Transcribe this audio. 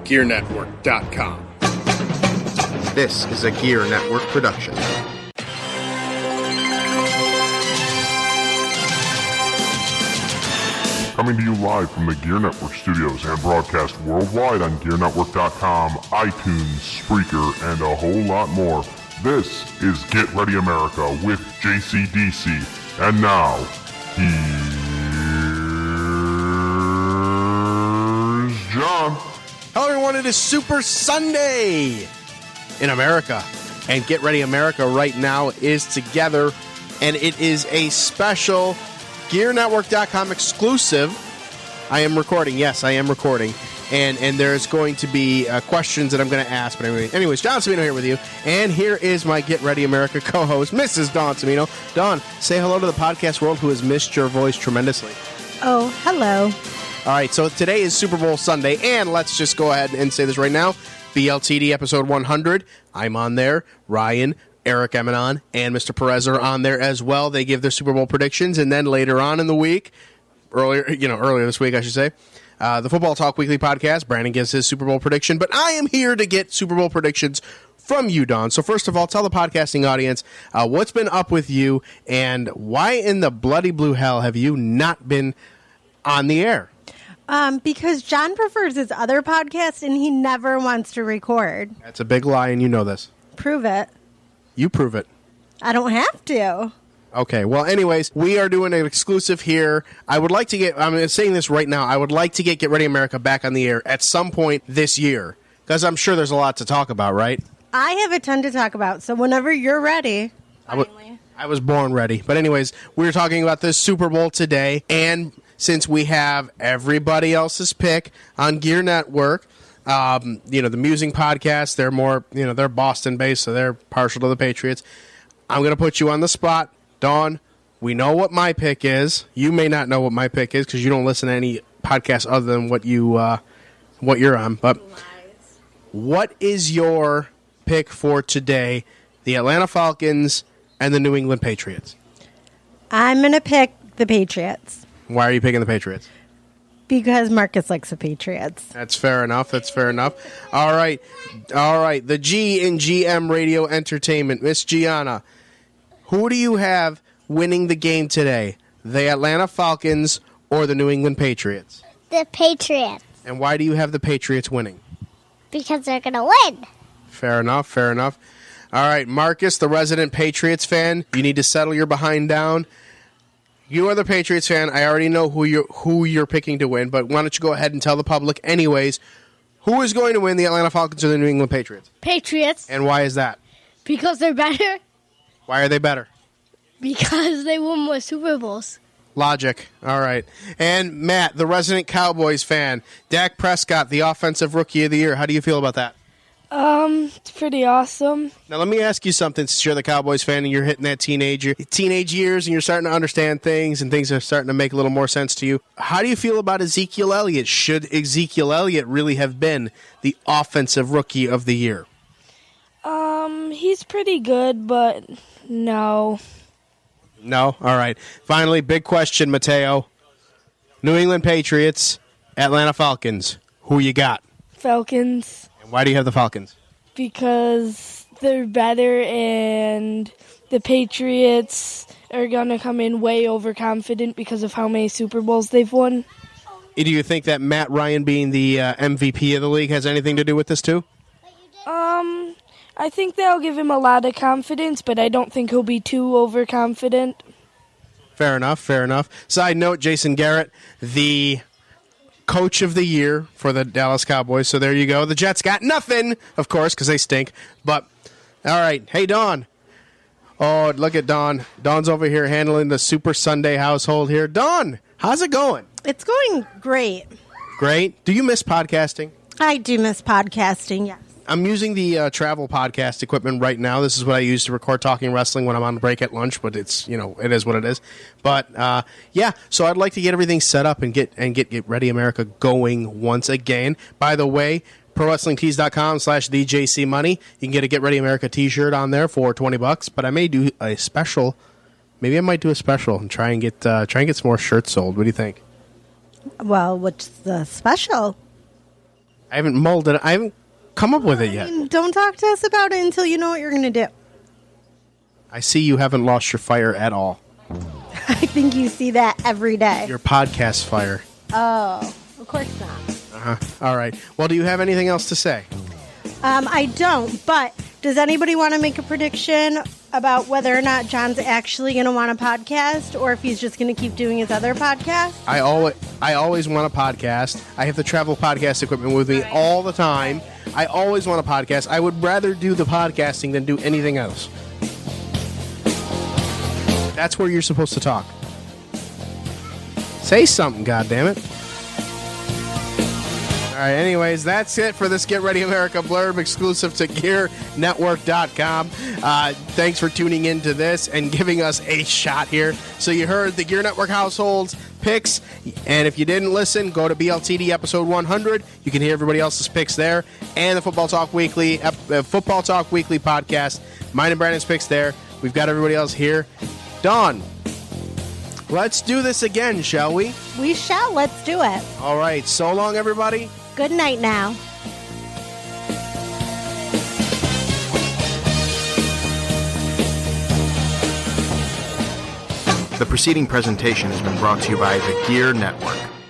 GERENetwork.com. This is a GERE Network production. Coming to you live from the GERE Network studios and broadcast worldwide on GERENetwork.com, iTunes, Spreaker, and a whole lot more. This is Get Ready America with JCDC. And now, here's John. Hello everyone, it is Super Sunday in America. And Get Ready America right now is together, and it is a special GearNetwork.com exclusive. I am recording. Yes, I am recording. And there's going to be questions that I'm going to ask. But anyways, Don Cimino here with you. And here is my Get Ready America co-host, Mrs. Dawn Cimino. Dawn, say hello to the podcast world who has missed your voice tremendously. Oh, hello. All right, so today is Super Bowl Sunday. And let's just go ahead and say this right now. BLTD episode 100. I'm on there. Ryan, Eric Emanon, and Mr. Perez are on there as well. They give their Super Bowl predictions, and then later on in the week, earlier this week, I should say, the Football Talk Weekly podcast, Brandon gives his Super Bowl prediction, but I am here to get Super Bowl predictions from you, Don. So first of all, tell the podcasting audience what's been up with you, and why in the bloody blue hell have you not been on the air? Because John prefers his other podcast, and he never wants to record. That's a big lie, and you know this. Prove it. You prove it. I don't have to. Okay, well, anyways, we are doing an exclusive here. I would like to I'm saying this right now, I would like to get Ready America back on the air at some point this year, because I'm sure there's a lot to talk about, right? I have a ton to talk about, so whenever you're ready. I was born ready. But anyways, we're talking about this Super Bowl today, and since we have everybody else's pick on GERE Network, the Musing podcast, they're more, they're Boston-based, so they're partial to the Patriots. I'm going to put you on the spot. Dawn, we know what my pick is. You may not know what my pick is because you don't listen to any podcast other than what you're on. But what is your pick for today? The Atlanta Falcons and the New England Patriots. I'm going to pick the Patriots. Why are you picking the Patriots? Because Marcus likes the Patriots. That's fair enough. All right. The G in GM Radio Entertainment, Miss Gianna. Who do you have winning the game today? The Atlanta Falcons or the New England Patriots? The Patriots. And why do you have the Patriots winning? Because they're going to win. Fair enough. All right, Marcus, the resident Patriots fan, you need to settle your behind down. You are the Patriots fan. I already know who you're picking to win, but why don't you go ahead and tell the public anyways, who is going to win, the Atlanta Falcons or the New England Patriots? Patriots. And why is that? Because they're better. Why are they better? Because they won more Super Bowls. Logic. All right. And Matt, the resident Cowboys fan, Dak Prescott, the offensive rookie of the year. How do you feel about that? It's pretty awesome. Now, let me ask you something. Since you're the Cowboys fan and you're hitting that teenage years and you're starting to understand things and things are starting to make a little more sense to you, how do you feel about Ezekiel Elliott? Should Ezekiel Elliott really have been the offensive rookie of the year? He's pretty good, but no. No? All right. Finally, big question, Mateo. New England Patriots, Atlanta Falcons. Who you got? Falcons. Why do you have the Falcons? Because they're better, and the Patriots are going to come in way overconfident because of how many Super Bowls they've won. Do you think that Matt Ryan being the MVP of the league has anything to do with this too? I think they'll give him a lot of confidence, but I don't think he'll be too overconfident. Fair enough. Side note, Jason Garrett, the coach of the year for the Dallas Cowboys. So there you go. The Jets got nothing, of course, because they stink. But, all right. Hey, Dawn. Oh, look at Dawn. Dawn's over here handling the Super Sunday household here. Dawn, how's it going? It's going great. Great. Do you miss podcasting? I do miss podcasting, yes. I'm using the travel podcast equipment right now. This is what I use to record Talking Wrestling when I'm on break at lunch, but it's, it is what it is. But, so I'd like to get everything set up and get Ready America going once again. By the way, ProWrestlingTees.com/TheJCMoney. You can get a Get Ready America t-shirt on there for $20, but I may do a special. Maybe I might do a special and try and get some more shirts sold. What do you think? Well, what's the special? I haven't molded it. I haven't come up with it yet. Don't talk to us about it until you know what you're going to do. I see you haven't lost your fire at all. I think you see that every day. Your podcast fire. Oh, of course not. All right. Well, do you have anything else to say? I don't, but does anybody want to make a prediction about whether or not John's actually going to want a podcast or if he's just going to keep doing his other podcast? I always want a podcast. I have the travel podcast equipment with me all the time. I always want a podcast. I would rather do the podcasting than do anything else. That's where you're supposed to talk. Say something, goddammit. All right, anyways, that's it for this Get Ready America blurb exclusive to GERE Network.com. Thanks for tuning into this and giving us a shot here. So you heard the GERE Network Household's picks, and if you didn't listen, go to BLTD episode 100. You can hear everybody else's picks there, and the Football Talk Weekly podcast. Mine and Brandon's picks there. We've got everybody else here. Dawn, let's do this again, shall we? We shall. Let's do it. All right. So long, everybody. Good night now. The preceding presentation has been brought to you by the GERE Network.